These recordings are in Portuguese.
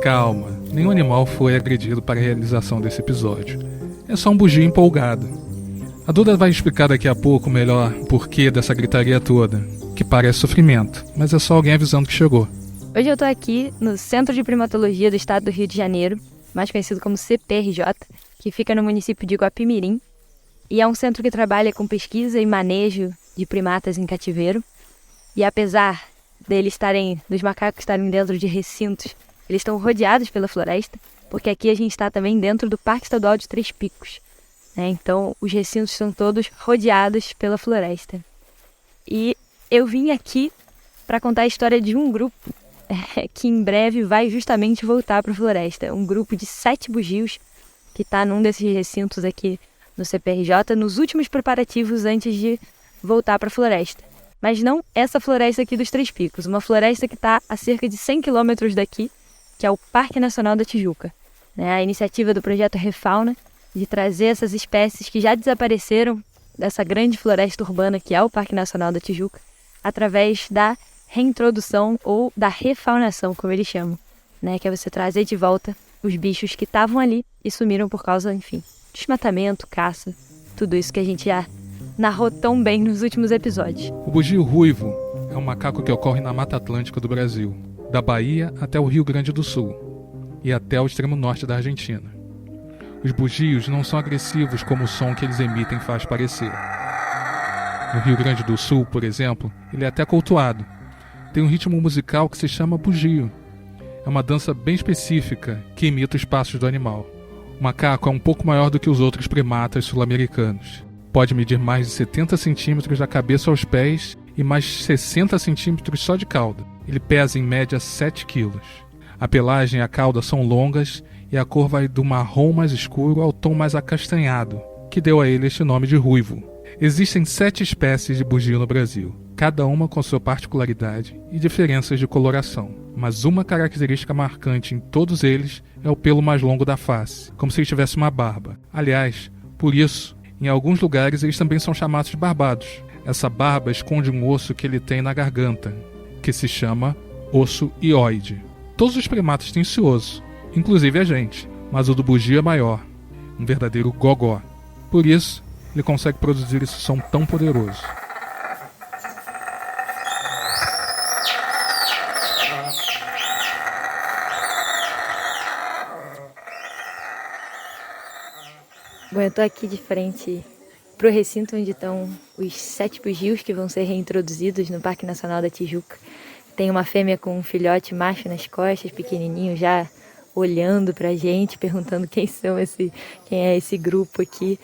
Calma, nenhum animal foi agredido para a realização desse episódio. É só um bugio empolgado. A Duda vai explicar daqui a pouco melhor o porquê dessa gritaria toda, que parece sofrimento, mas é só alguém avisando que chegou. Hoje eu tô aqui no Centro de Primatologia do Estado do Rio de Janeiro, mais conhecido como CPRJ, que fica no município de Guapimirim, e é um centro que trabalha com pesquisa e manejo de primatas em cativeiro. E apesar dos macacos estarem dentro de recintos, eles estão rodeados pela floresta, porque aqui a gente está também dentro do Parque Estadual de Três Picos, né? Então os recintos são todos rodeados pela floresta. E eu vim aqui para contar a história de um grupo que em breve vai justamente voltar para a floresta. Um grupo de 7 bugios que está num desses recintos aqui no CPRJ, nos últimos preparativos antes de voltar para a floresta. Mas não essa floresta aqui dos Três Picos, uma floresta que está a cerca de 100 quilômetros daqui, que é o Parque Nacional da Tijuca. A iniciativa do projeto Refauna, de trazer essas espécies que já desapareceram dessa grande floresta urbana que é o Parque Nacional da Tijuca, através da reintrodução ou da refaunação, como eles chamam, que é você trazer de volta os bichos que estavam ali e sumiram por causa, enfim, desmatamento, caça, tudo isso que a gente já narrou tão bem nos últimos episódios. O bugio ruivo é um macaco que ocorre na Mata Atlântica do Brasil, da Bahia até o Rio Grande do Sul e até o extremo norte da Argentina. Os bugios não são agressivos como o som que eles emitem faz parecer. No Rio Grande do Sul, por exemplo, ele é até cultuado. Tem um ritmo musical que se chama bugio. É uma dança bem específica que imita os passos do animal. O macaco é um pouco maior do que os outros primatas sul-americanos. Pode medir mais de 70 centímetros da cabeça aos pés e mais 60 centímetros só de cauda. Ele pesa em média 7 quilos. A pelagem e a cauda são longas e a cor vai do marrom mais escuro ao tom mais acastanhado, que deu a ele este nome de ruivo. Existem 7 espécies de bugio no Brasil, cada uma com sua particularidade e diferenças de coloração. Mas uma característica marcante em todos eles é o pelo mais longo da face, como se ele tivesse uma barba. Aliás, por isso, em alguns lugares eles também são chamados de barbados. Essa barba esconde um osso que ele tem na garganta, que se chama osso hioide. Todos os primatas têm esse osso, inclusive a gente, mas o do bugio é maior, um verdadeiro gogó. Por isso, ele consegue produzir esse som tão poderoso. Bom, eu tô aqui de frente pro recinto onde estão os 7 bugios que vão ser reintroduzidos no Parque Nacional da Tijuca. Tem uma fêmea com um filhote macho nas costas, pequenininho, já olhando pra gente, perguntando quem é esse grupo aqui,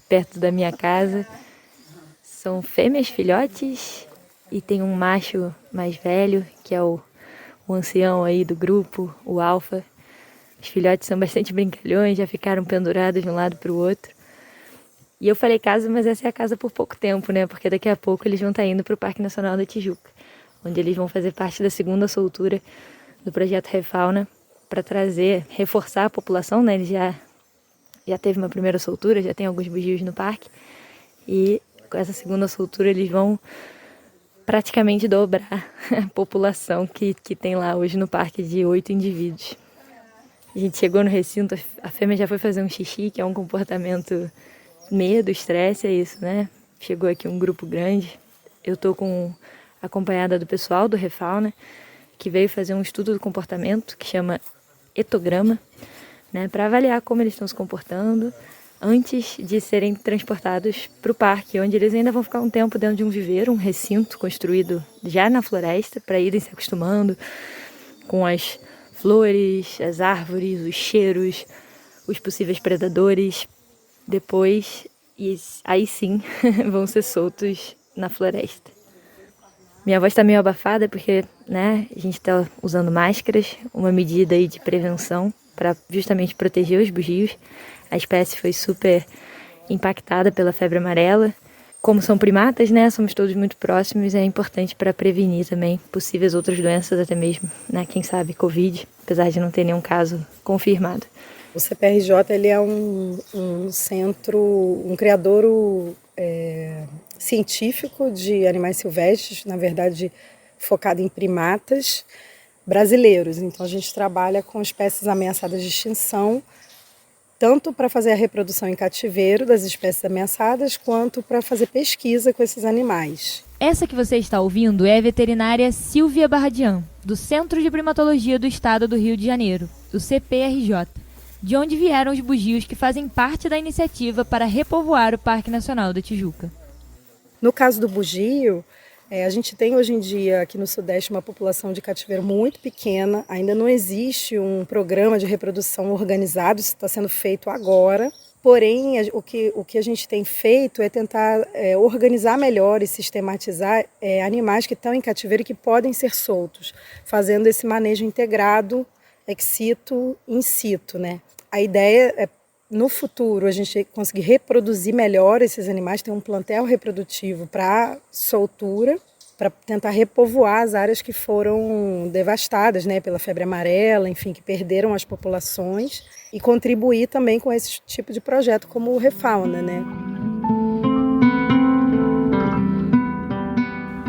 perto da minha casa. São fêmeas filhotes e tem um macho mais velho, que é o ancião aí do grupo, o alfa. Os filhotes são bastante brincalhões, já ficaram pendurados de um lado para o outro. E eu falei casa, mas essa é a casa por pouco tempo, porque daqui a pouco eles vão estar indo para o Parque Nacional da Tijuca, onde eles vão fazer parte da segunda soltura do projeto Refauna, para reforçar a população, Ele já teve uma primeira soltura, já tem alguns bugios no parque, e com essa segunda soltura eles vão praticamente dobrar a população que tem lá hoje no parque de 8 indivíduos. A gente chegou no recinto, a fêmea já foi fazer um xixi, que é um comportamento medo, estresse, é isso, Chegou aqui um grupo grande. Eu tô acompanhada do pessoal do Refauna, que veio fazer um estudo do comportamento, que chama etograma, para avaliar como eles estão se comportando antes de serem transportados para o parque, onde eles ainda vão ficar um tempo dentro de um viveiro, um recinto construído já na floresta, para irem se acostumando com as flores, as árvores, os cheiros, os possíveis predadores. Depois, aí sim, vão ser soltos na floresta. Minha voz está meio abafada porque, a gente está usando máscaras, uma medida aí de prevenção para justamente proteger os bugios. A espécie foi super impactada pela febre amarela Como são primatas, né, somos todos muito próximos, é importante para prevenir também possíveis outras doenças, até mesmo, né, quem sabe, Covid, apesar de não ter nenhum caso confirmado. O CPRJ ele é um centro, um criadouro científico de animais silvestres, na verdade focado em primatas brasileiros. Então a gente trabalha com espécies ameaçadas de extinção, tanto para fazer a reprodução em cativeiro das espécies ameaçadas, quanto para fazer pesquisa com esses animais. Essa que você está ouvindo é a veterinária Silvia Barradian, do Centro de Primatologia do Estado do Rio de Janeiro, o CPRJ, de onde vieram os bugios que fazem parte da iniciativa para repovoar o Parque Nacional da Tijuca. No caso do bugio, a gente tem hoje em dia aqui no Sudeste uma população de cativeiro muito pequena, ainda não existe um programa de reprodução organizado, isso está sendo feito agora. Porém, o que a gente tem feito é tentar organizar melhor e sistematizar animais que estão em cativeiro e que podem ser soltos, fazendo esse manejo integrado ex situ, in situ, né? A ideia é, no futuro, a gente conseguir reproduzir melhor esses animais, ter um plantel reprodutivo para soltura, para tentar repovoar as áreas que foram devastadas, né, pela febre amarela, enfim, que perderam as populações, e contribuir também com esse tipo de projeto como o Refauna, né?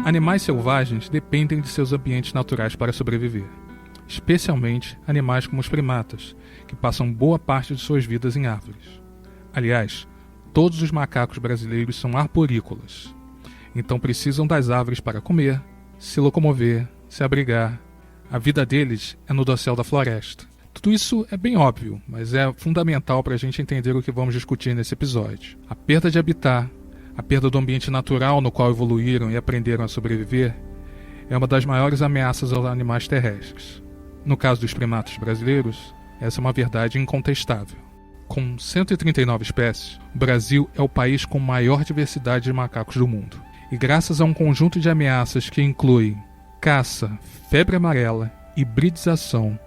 Animais selvagens dependem de seus ambientes naturais para sobreviver, especialmente animais como os primatas, que passam boa parte de suas vidas em árvores. Aliás, todos os macacos brasileiros são arborícolas, então precisam das árvores para comer, se locomover, se abrigar. A vida deles é no dossel da floresta. Tudo isso é bem óbvio, mas é fundamental para a gente entender o que vamos discutir nesse episódio. A perda de habitat, a perda do ambiente natural no qual evoluíram e aprenderam a sobreviver, é uma das maiores ameaças aos animais terrestres. No caso dos primatas brasileiros, essa é uma verdade incontestável. Com 139 espécies, o Brasil é o país com maior diversidade de macacos do mundo. E graças a um conjunto de ameaças que incluem caça, febre amarela, hibridização,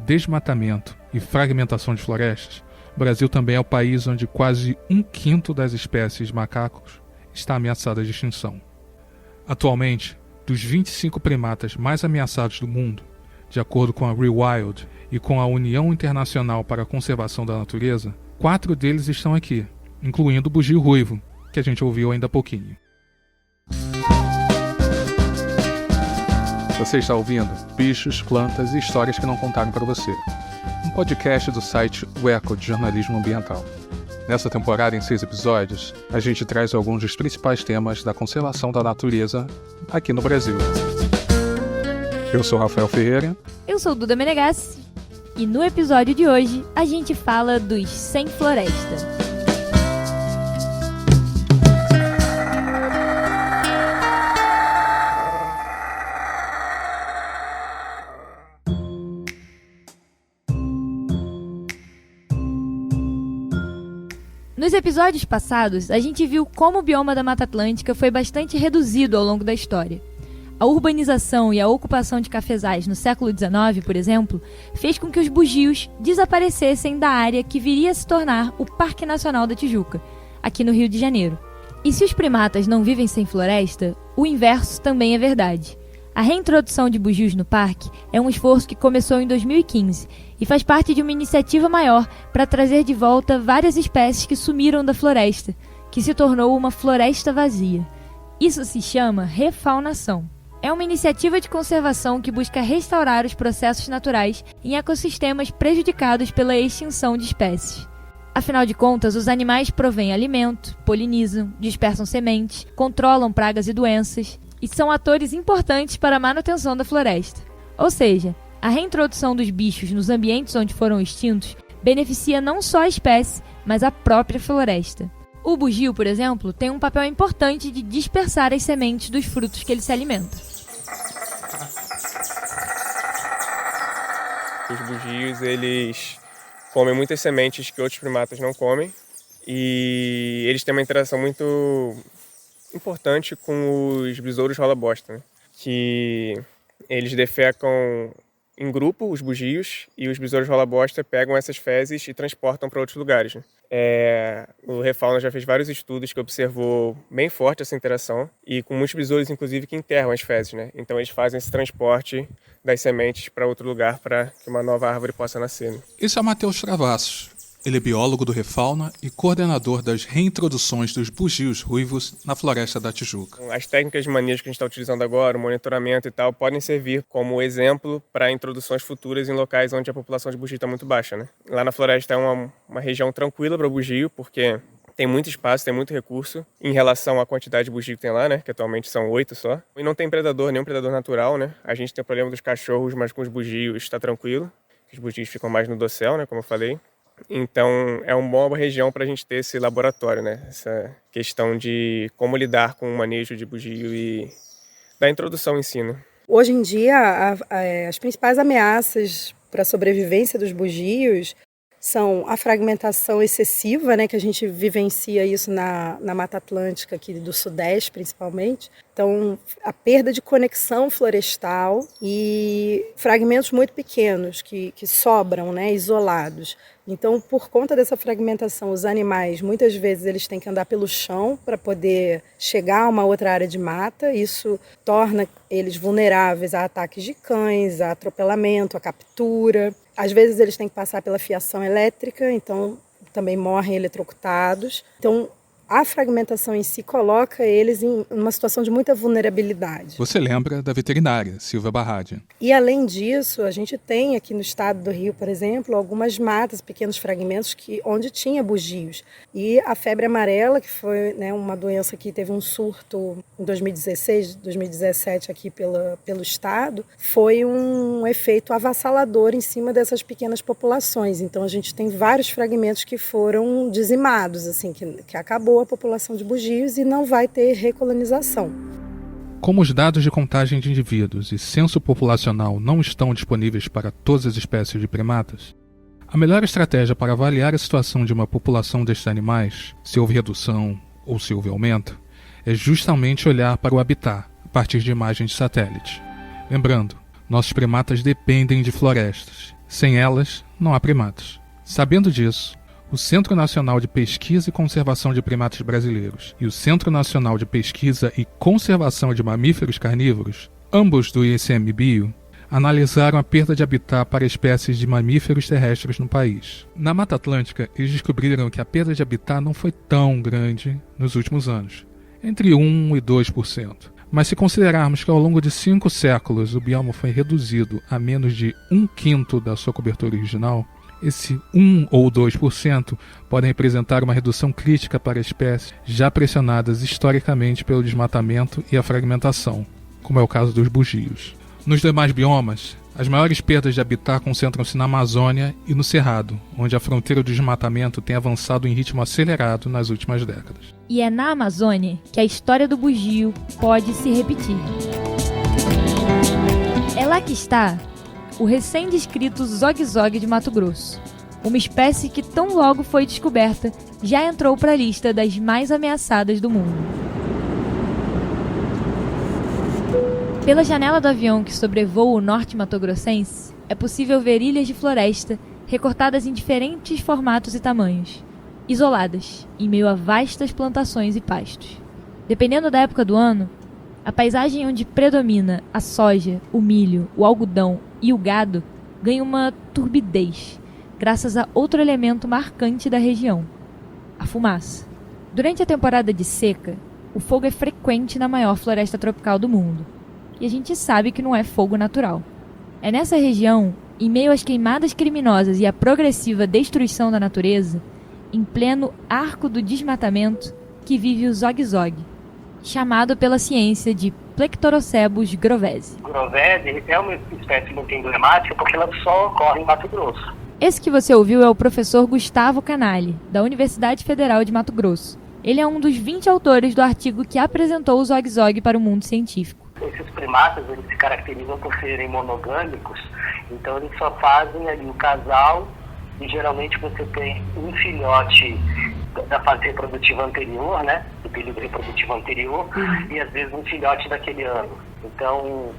desmatamento e fragmentação de florestas, o Brasil também é o país onde quase 1/5 das espécies de macacos está ameaçada de extinção. Atualmente, dos 25 primatas mais ameaçados do mundo, de acordo com a Rewild e com a União Internacional para a Conservação da Natureza, 4 deles estão aqui, incluindo o bugio ruivo, que a gente ouviu ainda há pouquinho. Você está ouvindo Bichos, Plantas e Histórias que Não Contaram para Você, um podcast do site O Eco de Jornalismo Ambiental. Nessa temporada, em 6 episódios, a gente traz alguns dos principais temas da conservação da natureza aqui no Brasil. Eu sou Rafael Ferreira. Eu sou Duda Menegassi. E no episódio de hoje, a gente fala dos sem floresta. Nos episódios passados, a gente viu como o bioma da Mata Atlântica foi bastante reduzido ao longo da história. A urbanização e a ocupação de cafezais no século XIX, por exemplo, fez com que os bugios desaparecessem da área que viria a se tornar o Parque Nacional da Tijuca, aqui no Rio de Janeiro. E se os primatas não vivem sem floresta, o inverso também é verdade. A reintrodução de bugios no parque é um esforço que começou em 2015 e faz parte de uma iniciativa maior para trazer de volta várias espécies que sumiram da floresta, que se tornou uma floresta vazia. Isso se chama refaunação. É uma iniciativa de conservação que busca restaurar os processos naturais em ecossistemas prejudicados pela extinção de espécies. Afinal de contas, os animais provêm alimento, polinizam, dispersam sementes, controlam pragas e doenças e são atores importantes para a manutenção da floresta. Ou seja, a reintrodução dos bichos nos ambientes onde foram extintos beneficia não só a espécie, mas a própria floresta. O bugio, por exemplo, tem um papel importante de dispersar as sementes dos frutos que ele se alimenta. Os bugios, eles comem muitas sementes que outros primatas não comem e eles têm uma interação muito importante com os besouros rola-bosta, né? Que eles defecam em grupo, os bugios, e os besouros rola-bosta pegam essas fezes e transportam para outros lugares, né? O Refauna já fez vários estudos que observou bem forte essa interação e com muitos besouros, inclusive, que enterram as fezes, né? Então eles fazem esse transporte das sementes para outro lugar para que uma nova árvore possa nascer, né? Esse é o Matheus Travassos. Ele é biólogo do Refauna e coordenador das reintroduções dos bugios ruivos na Floresta da Tijuca. As técnicas de manejo que a gente está utilizando agora, o monitoramento e tal, podem servir como exemplo para introduções futuras em locais onde a população de bugio está muito baixa, né? Lá na floresta é uma região tranquila para o bugio, porque tem muito espaço, tem muito recurso em relação à quantidade de bugio que tem lá, né? Que atualmente são 8 só. E não tem predador, nenhum predador natural, né? A gente tem o problema dos cachorros, mas com os bugios está tranquilo. Os bugios ficam mais no dossel, né? Como eu falei. Então, é uma boa região para a gente ter esse laboratório, né? Essa questão de como lidar com o manejo de bugio e da introdução em si, né? Hoje em dia, as principais ameaças para a sobrevivência dos bugios são a fragmentação excessiva, né, que a gente vivencia isso na Mata Atlântica aqui do Sudeste, principalmente. Então, a perda de conexão florestal e fragmentos muito pequenos que sobram, né, isolados. Então, por conta dessa fragmentação, os animais, muitas vezes, eles têm que andar pelo chão para poder chegar a uma outra área de mata. Isso torna eles vulneráveis a ataques de cães, a atropelamento, a captura. Às vezes, eles têm que passar pela fiação elétrica, então também morrem eletrocutados. Então, a fragmentação em si coloca eles em uma situação de muita vulnerabilidade. Você lembra da veterinária, Silvia Barradi. E além disso, a gente tem aqui no estado do Rio, por exemplo, algumas matas, pequenos fragmentos onde tinha bugios. E a febre amarela, que foi, né, uma doença que teve um surto em 2016, 2017 aqui pelo estado, foi um efeito avassalador em cima dessas pequenas populações. Então a gente tem vários fragmentos que foram dizimados, assim, que acabou a população de bugios e não vai ter recolonização. Como os dados de contagem de indivíduos e censo populacional não estão disponíveis para todas as espécies de primatas, a melhor estratégia para avaliar a situação de uma população destes animais, se houve redução ou se houve aumento, é justamente olhar para o habitat a partir de imagens de satélite. Lembrando, nossos primatas dependem de florestas. Sem elas, não há primatas. Sabendo disso, o Centro Nacional de Pesquisa e Conservação de Primatas Brasileiros e o Centro Nacional de Pesquisa e Conservação de Mamíferos Carnívoros, ambos do ICMBio, analisaram a perda de habitat para espécies de mamíferos terrestres no país. Na Mata Atlântica, eles descobriram que a perda de habitat não foi tão grande nos últimos anos, entre 1% e 2%. Mas se considerarmos que ao longo de 5 séculos o bioma foi reduzido a menos de 1/5 da sua cobertura original, esse 1 ou 2% podem representar uma redução crítica para espécies já pressionadas historicamente pelo desmatamento e a fragmentação, como é o caso dos bugios. Nos demais biomas, as maiores perdas de habitat concentram-se na Amazônia e no Cerrado, onde a fronteira do desmatamento tem avançado em ritmo acelerado nas últimas décadas. E é na Amazônia que a história do bugio pode se repetir. É lá que está o recém-descrito zogue-zogue de Mato Grosso, uma espécie que tão logo foi descoberta, já entrou para a lista das mais ameaçadas do mundo. Pela janela do avião que sobrevoa o norte matogrossense, é possível ver ilhas de floresta recortadas em diferentes formatos e tamanhos, isoladas, em meio a vastas plantações e pastos. Dependendo da época do ano, a paisagem onde predomina a soja, o milho, o algodão e o gado ganha uma turbidez, graças a outro elemento marcante da região, a fumaça. Durante a temporada de seca, o fogo é frequente na maior floresta tropical do mundo, e a gente sabe que não é fogo natural. É nessa região, em meio às queimadas criminosas e à progressiva destruição da natureza, em pleno arco do desmatamento, que vive o zogue-zogue, chamado pela ciência de Plectorocebus grovesi. Grovesi é uma espécie muito emblemática porque ela só ocorre em Mato Grosso. Esse que você ouviu é o professor Gustavo Canali, da Universidade Federal de Mato Grosso. Ele é um dos 20 autores do artigo que apresentou o zogue-zogue para o mundo científico. Esses primatas, eles se caracterizam por serem monogâmicos, então eles só fazem ali o casal e geralmente você tem um filhote da fase reprodutiva anterior, né, do período reprodutivo anterior, e às vezes um filhote daquele ano. Então,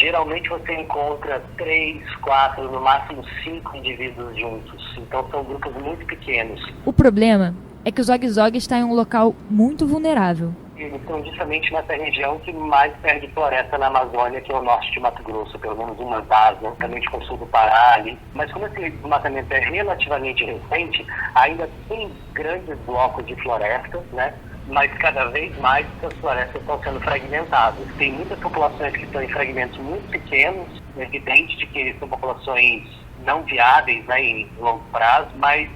geralmente você encontra 3, 4, no máximo 5 indivíduos juntos. Então são grupos muito pequenos. O problema é que o Zog-Zog está em um local muito vulnerável. Eles estão justamente nessa região que mais perde floresta na Amazônia, que é o norte de Mato Grosso, pelo menos umas das, né? Também com o sul do Pará ali. Mas como esse desmatamento é relativamente recente, ainda tem grandes blocos de floresta, né? Mas cada vez mais essas florestas estão sendo fragmentadas. Tem muitas populações que estão em fragmentos muito pequenos, é evidente de que são populações não viáveis, né, em longo prazo, mas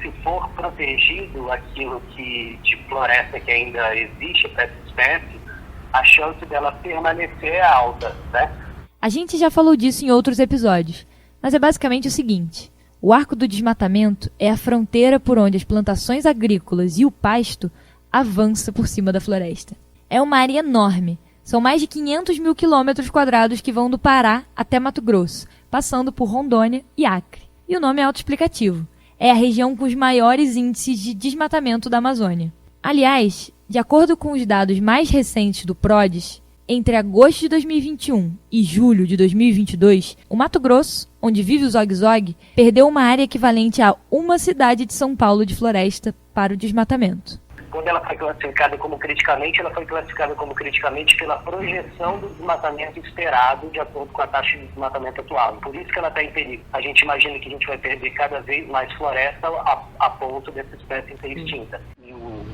se for protegido aquilo de floresta que ainda existe para essa espécie, a chance dela permanecer é alta, né? A gente já falou disso em outros episódios, mas é basicamente o seguinte: o arco do desmatamento é a fronteira por onde as plantações agrícolas e o pasto avançam por cima da floresta. É uma área enorme. São mais de 500 mil quilômetros quadrados que vão do Pará até Mato Grosso, passando por Rondônia e Acre. E o nome é autoexplicativo. É a região com os maiores índices de desmatamento da Amazônia. Aliás, de acordo com os dados mais recentes do PRODES, entre agosto de 2021 e julho de 2022, o Mato Grosso, onde vive o Zog-Zog, perdeu uma área equivalente a uma cidade de São Paulo de floresta para o desmatamento. Quando ela foi classificada como criticamente, ela foi classificada como criticamente pela projeção do desmatamento esperado de acordo com a taxa de desmatamento atual. Por isso que ela está em perigo. A gente imagina que a gente vai perder cada vez mais floresta a ponto dessa espécie ser extinta. E o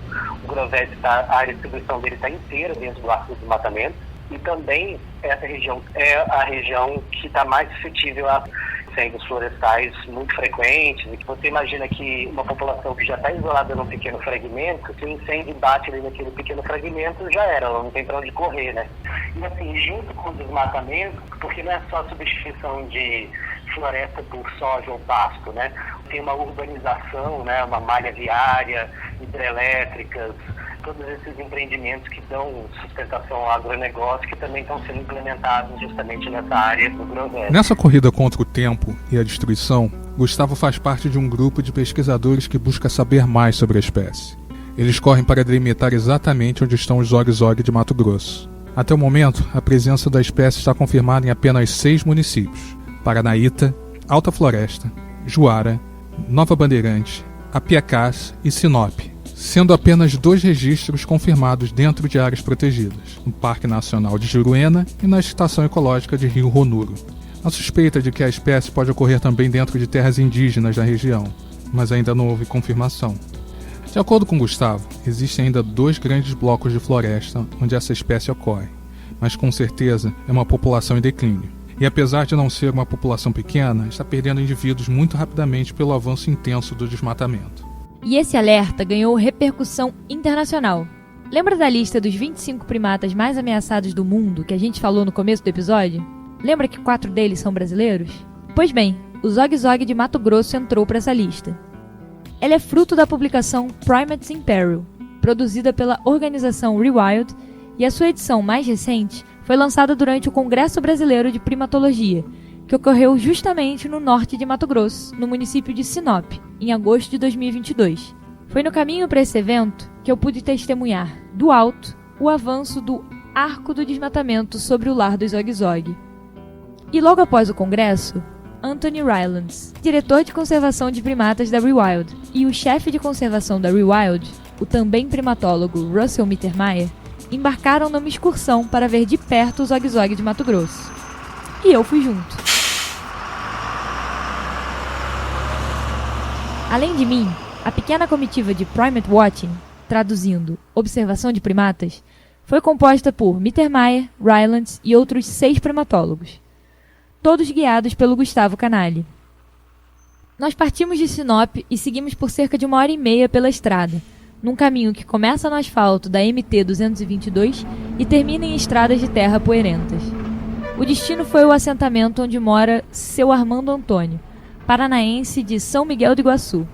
Groves, a área de distribuição dele está inteira dentro do arco do desmatamento. E também essa região é a região que está mais suscetível a incêndios florestais muito frequentes. E que você imagina que uma população que já está isolada num pequeno fragmento, se o incêndio bate ali naquele pequeno fragmento, já era, ela não tem para onde correr, né? E assim, junto com o desmatamento, porque não é só a substituição de floresta por soja ou pasto, né? Tem uma urbanização, né? Uma malha viária, hidrelétricas, todos esses empreendimentos que dão sustentação ao agronegócio, que também estão sendo implementados justamente nessa área do Groves. Nessa corrida contra o tempo e a destruição, Gustavo faz parte de um grupo de pesquisadores que busca saber mais sobre a espécie. Eles correm para delimitar exatamente onde estão os Zog-Zog de Mato Grosso. Até o momento, a presença da espécie está confirmada em apenas 6 municípios: Paranaíta, Alta Floresta, Juara, Nova Bandeirante, Apiacás e Sinop, sendo apenas 2 registros confirmados dentro de áreas protegidas, no Parque Nacional de Juruena e na Estação Ecológica de Rio Ronuro. A suspeita de que a espécie pode ocorrer também dentro de terras indígenas da região, mas ainda não houve confirmação. De acordo com Gustavo, existem ainda 2 grandes blocos de floresta onde essa espécie ocorre, mas com certeza é uma população em declínio. E apesar de não ser uma população pequena, está perdendo indivíduos muito rapidamente pelo avanço intenso do desmatamento. E esse alerta ganhou repercussão internacional. Lembra da lista dos 25 primatas mais ameaçados do mundo que a gente falou no começo do episódio? Lembra que 4 deles são brasileiros? Pois bem, o Zog-Zog de Mato Grosso entrou para essa lista. Ela é fruto da publicação Primates in Peril, produzida pela organização Rewild, e a sua edição mais recente foi lançada durante o Congresso Brasileiro de Primatologia, que ocorreu justamente no norte de Mato Grosso, no município de Sinop, em agosto de 2022. Foi no caminho para esse evento que eu pude testemunhar, do alto, o avanço do arco do desmatamento sobre o lar do Zog-Zog. E logo após o congresso, Anthony Rylands, diretor de conservação de primatas da Rewild, e o chefe de conservação da Rewild, o também primatólogo Russell Mittermeier, embarcaram numa excursão para ver de perto o Zog-Zog de Mato Grosso. E eu fui junto. Além de mim, a pequena comitiva de Primate Watching, traduzindo Observação de Primatas, foi composta por Mittermeier, Rylands e outros 6 primatólogos, todos guiados pelo Gustavo Canali. Nós partimos de Sinop e seguimos por cerca de 1h30 pela estrada, num caminho que começa no asfalto da MT-222 e termina em estradas de terra poeirentas. O destino foi o assentamento onde mora seu Armando Antônio, paranaense de São Miguel do Iguaçu.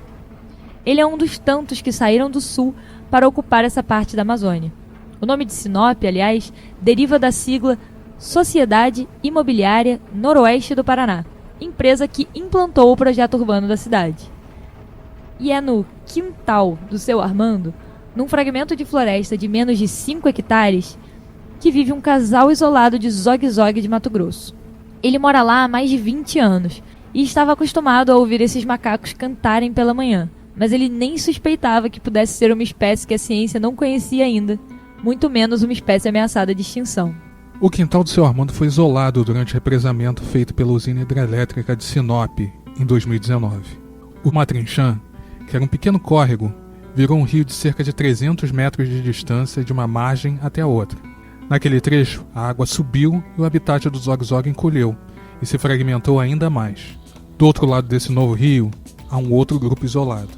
Ele é um dos tantos que saíram do sul para ocupar essa parte da Amazônia. O nome de Sinop, aliás, deriva da sigla Sociedade Imobiliária Noroeste do Paraná, empresa que implantou o projeto urbano da cidade. E é no quintal do seu Armando, num fragmento de floresta de menos de 5 hectares, que vive um casal isolado de Zog-Zog de Mato Grosso. Ele mora lá há mais de 20 anos e estava acostumado a ouvir esses macacos cantarem pela manhã, mas ele nem suspeitava que pudesse ser uma espécie que a ciência não conhecia ainda, muito menos uma espécie ameaçada de extinção. O quintal do seu Armando foi isolado durante o represamento feito pela usina hidrelétrica de Sinop em 2019. O Matrinchã, que era um pequeno córrego, virou um rio de cerca de 300 metros de distância de uma margem até a outra. Naquele trecho, a água subiu e o habitat do Zog-Zog encolheu e se fragmentou ainda mais. Do outro lado desse novo rio, há um outro grupo isolado.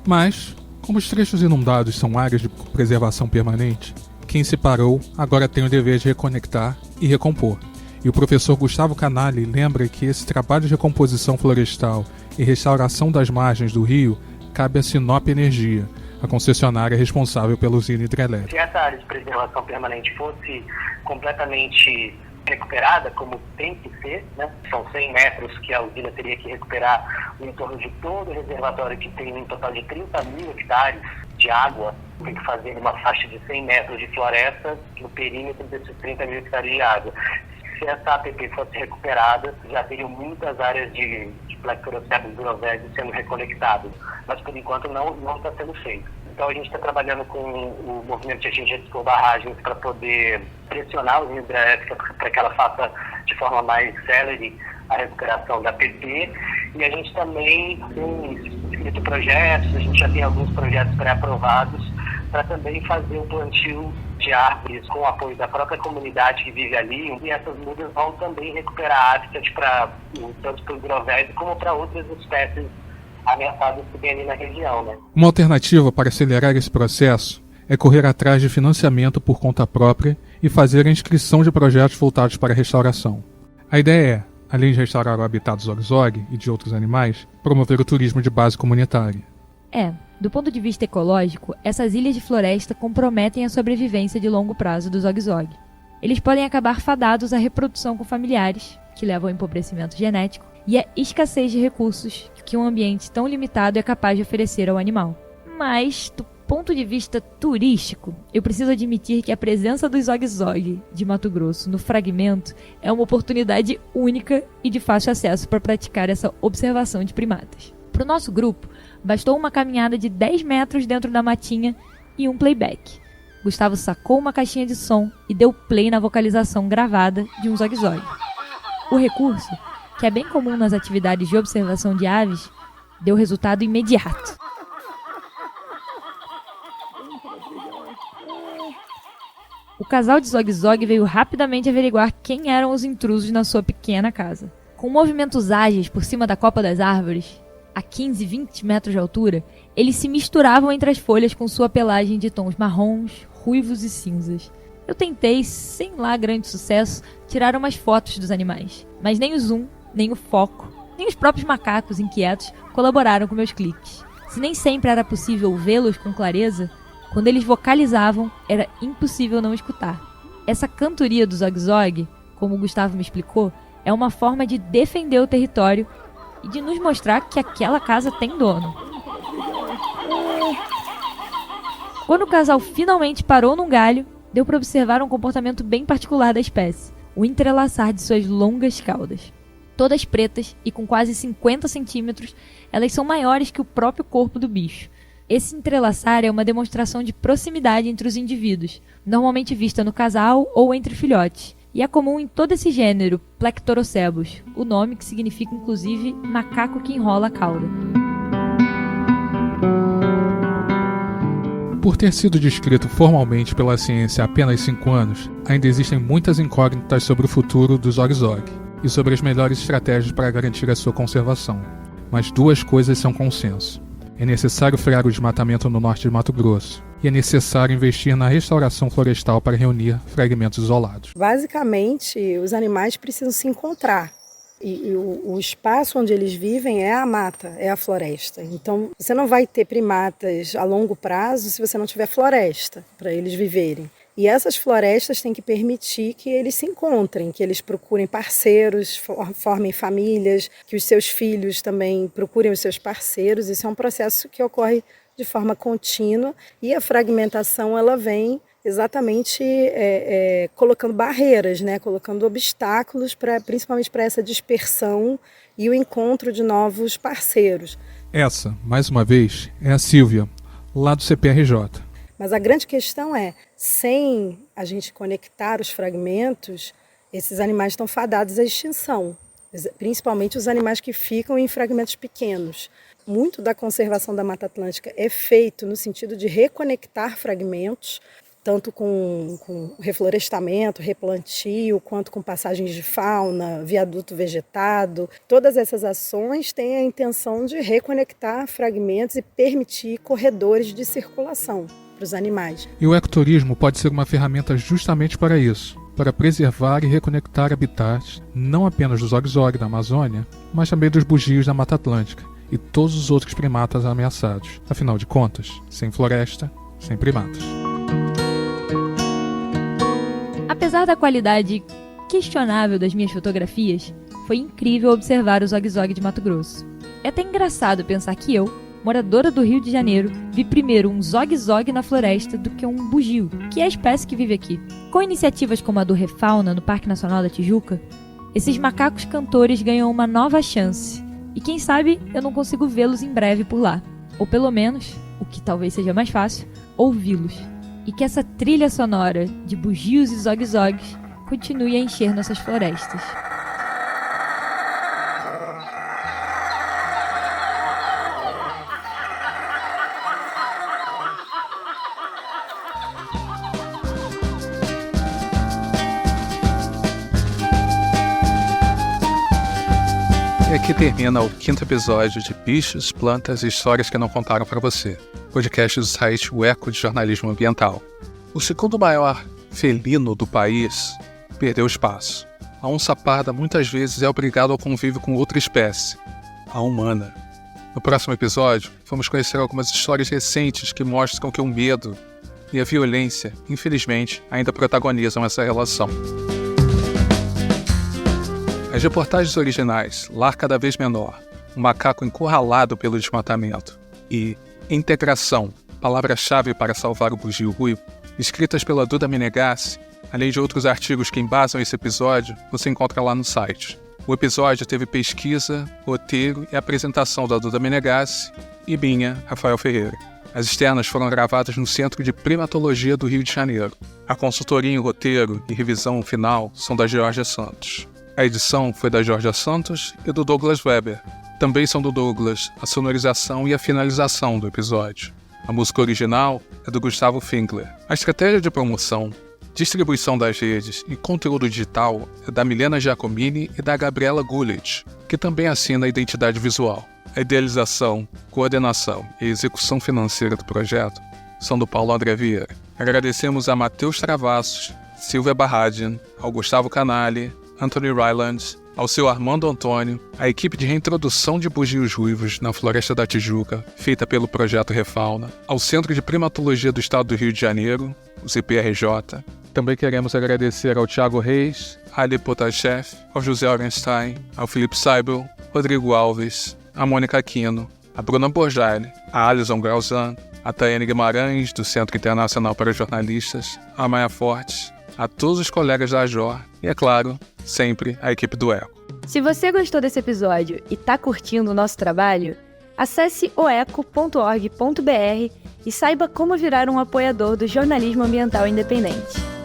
Mas, como os trechos inundados são áreas de preservação permanente, quem se parou agora tem o dever de reconectar e recompor. E o professor Gustavo Canali lembra que esse trabalho de recomposição florestal e restauração das margens do rio cabe à Sinop Energia, a concessionária responsável pela usina hidrelétrica. Se essa área de preservação permanente fosse completamente recuperada, como tem que ser, né? São 100 metros que a usina teria que recuperar em torno de todo o reservatório, que tem um total de 30 mil hectares de água. Tem que fazer uma faixa de 100 metros de floresta no perímetro desses 30 mil hectares de água. Se essa APP fosse recuperada, já teriam muitas áreas de Plectorocephalus durovésios sendo reconectadas, mas por enquanto não está sendo feito. Então a gente está trabalhando com o movimento de atingir barragens para poder pressionar a usina hidrelétrica para que ela faça de forma mais célere a recuperação da APP. E a gente também tem escrito projetos, a gente já tem alguns projetos pré-aprovados para também fazer um plantio de árvores com o apoio da própria comunidade que vive ali, e essas mudas vão também recuperar habitat tanto para o hidrovésio como para outras espécies ameaçadas que tem ali na região, né? Uma alternativa para acelerar esse processo é correr atrás de financiamento por conta própria e fazer a inscrição de projetos voltados para a restauração. A ideia é, além de restaurar o habitat do Zog-Zog e de outros animais, promover o turismo de base comunitária. Do ponto de vista ecológico, essas ilhas de floresta comprometem a sobrevivência de longo prazo do Zog-Zog. Eles podem acabar fadados à reprodução com familiares, que levam ao empobrecimento genético, e à escassez de recursos que um ambiente tão limitado é capaz de oferecer ao animal. Mas, do ponto de vista turístico, eu preciso admitir que a presença dos Zog-Zog de Mato Grosso no fragmento é uma oportunidade única e de fácil acesso para praticar essa observação de primatas. Para o nosso grupo, bastou uma caminhada de 10 metros dentro da matinha e um playback. Gustavo sacou uma caixinha de som e deu play na vocalização gravada de um Zog-Zog. O recurso, que é bem comum nas atividades de observação de aves, deu resultado imediato. O casal de Zog-Zog veio rapidamente averiguar quem eram os intrusos na sua pequena casa. Com movimentos ágeis por cima da copa das árvores, a 15, 20 metros de altura, eles se misturavam entre as folhas com sua pelagem de tons marrons, ruivos e cinzas. Eu tentei, sem lá grande sucesso, tirar umas fotos dos animais, mas nem o zoom, nem o foco, nem os próprios macacos inquietos colaboraram com meus cliques. Se nem sempre era possível vê-los com clareza, quando eles vocalizavam, era impossível não escutar. Essa cantoria do Zog-Zog, como o Gustavo me explicou, é uma forma de defender o território e de nos mostrar que aquela casa tem dono. Quando o casal finalmente parou num galho, deu para observar um comportamento bem particular da espécie, o entrelaçar de suas longas caudas. Todas pretas e com quase 50 centímetros, elas são maiores que o próprio corpo do bicho. Esse entrelaçar é uma demonstração de proximidade entre os indivíduos, normalmente vista no casal ou entre filhotes, e é comum em todo esse gênero, Plectorocephalus, o nome que significa inclusive macaco que enrola a cauda. Por ter sido descrito formalmente pela ciência há apenas 5 anos, ainda existem muitas incógnitas sobre o futuro do Zog-Zog e sobre as melhores estratégias para garantir a sua conservação. Mas duas coisas são consenso. É necessário frear o desmatamento no norte de Mato Grosso e é necessário investir na restauração florestal para reunir fragmentos isolados. Basicamente, os animais precisam se encontrar. E o espaço onde eles vivem é a mata, é a floresta. Então, você não vai ter primatas a longo prazo se você não tiver floresta para eles viverem. E essas florestas têm que permitir que eles se encontrem, que eles procurem parceiros, formem famílias, que os seus filhos também procurem os seus parceiros. Isso é um processo que ocorre de forma contínua e a fragmentação ela vem exatamente colocando barreiras, né? Colocando obstáculos, principalmente para essa dispersão e o encontro de novos parceiros. Essa, mais uma vez, é a Silvia, lá do CPRJ. Mas a grande questão é, sem a gente conectar os fragmentos, esses animais estão fadados à extinção, principalmente os animais que ficam em fragmentos pequenos. Muito da conservação da Mata Atlântica é feito no sentido de reconectar fragmentos, tanto com reflorestamento, replantio, quanto com passagens de fauna, viaduto vegetado. Todas essas ações têm a intenção de reconectar fragmentos e permitir corredores de circulação para os animais. E o ecoturismo pode ser uma ferramenta justamente para isso, para preservar e reconectar habitats, não apenas do zogue-zogue da Amazônia, mas também dos bugios da Mata Atlântica e todos os outros primatas ameaçados. Afinal de contas, sem floresta, sem primatas. Apesar da qualidade questionável das minhas fotografias, foi incrível observar o zogue-zogue de Mato Grosso. É até engraçado pensar que eu, moradora do Rio de Janeiro, vi primeiro um zogue-zogue na floresta do que um bugio, que é a espécie que vive aqui. Com iniciativas como a do Refauna no Parque Nacional da Tijuca, esses macacos cantores ganham uma nova chance. E quem sabe eu não consigo vê-los em breve por lá. Ou pelo menos, o que talvez seja mais fácil, ouvi-los. E que essa trilha sonora de bugios e zogue-zogues continue a encher nossas florestas. E aqui termina o 5º episódio de Bichos, Plantas e Histórias que Não Contaram Pra Você, podcast do site O Eco de Jornalismo Ambiental. O segundo maior felino do país perdeu espaço. A onça parda muitas vezes é obrigada ao convívio com outra espécie, a humana. No próximo episódio, vamos conhecer algumas histórias recentes que mostram que o medo e a violência, infelizmente, ainda protagonizam essa relação. As reportagens originais, Lar Cada Vez Menor, um macaco encurralado pelo desmatamento e Integração, palavra-chave para salvar o bugio ruivo, escritas pela Duda Menegassi, além de outros artigos que embasam esse episódio, você encontra lá no site. O episódio teve pesquisa, roteiro e apresentação da Duda Menegassi e minha, Rafael Ferreira. As externas foram gravadas no Centro de Primatologia do Rio de Janeiro. A consultoria em roteiro e revisão final são da Georgia Santos. A edição foi da Georgia Santos e do Douglas Weber. Também são do Douglas a sonorização e a finalização do episódio. A música original é do Gustavo Finkler. A estratégia de promoção, distribuição das redes e conteúdo digital é da Milena Giacomini e da Gabriela Gullit, que também assina a identidade visual. A idealização, coordenação e execução financeira do projeto são do Paulo André Vieira. Agradecemos a Matheus Travassos, Silvia Barradian, ao Gustavo Canali, Anthony Ryland, ao seu Armando Antônio, a equipe de reintrodução de bugios ruivos na Floresta da Tijuca, feita pelo Projeto Refauna, ao Centro de Primatologia do Estado do Rio de Janeiro, o CPRJ. Também queremos agradecer ao Thiago Reis, Ali Potashev, ao José Orenstein, ao Felipe Seibel, Rodrigo Alves, a Mônica Aquino, a Bruna Borjali, a Alison Grauzan, a Tayane Guimarães, do Centro Internacional para Jornalistas, a Maia Fortes, a todos os colegas da AJOR e, é claro, sempre a equipe do Eco. Se você gostou desse episódio e está curtindo o nosso trabalho, acesse oeco.org.br e saiba como virar um apoiador do jornalismo ambiental independente.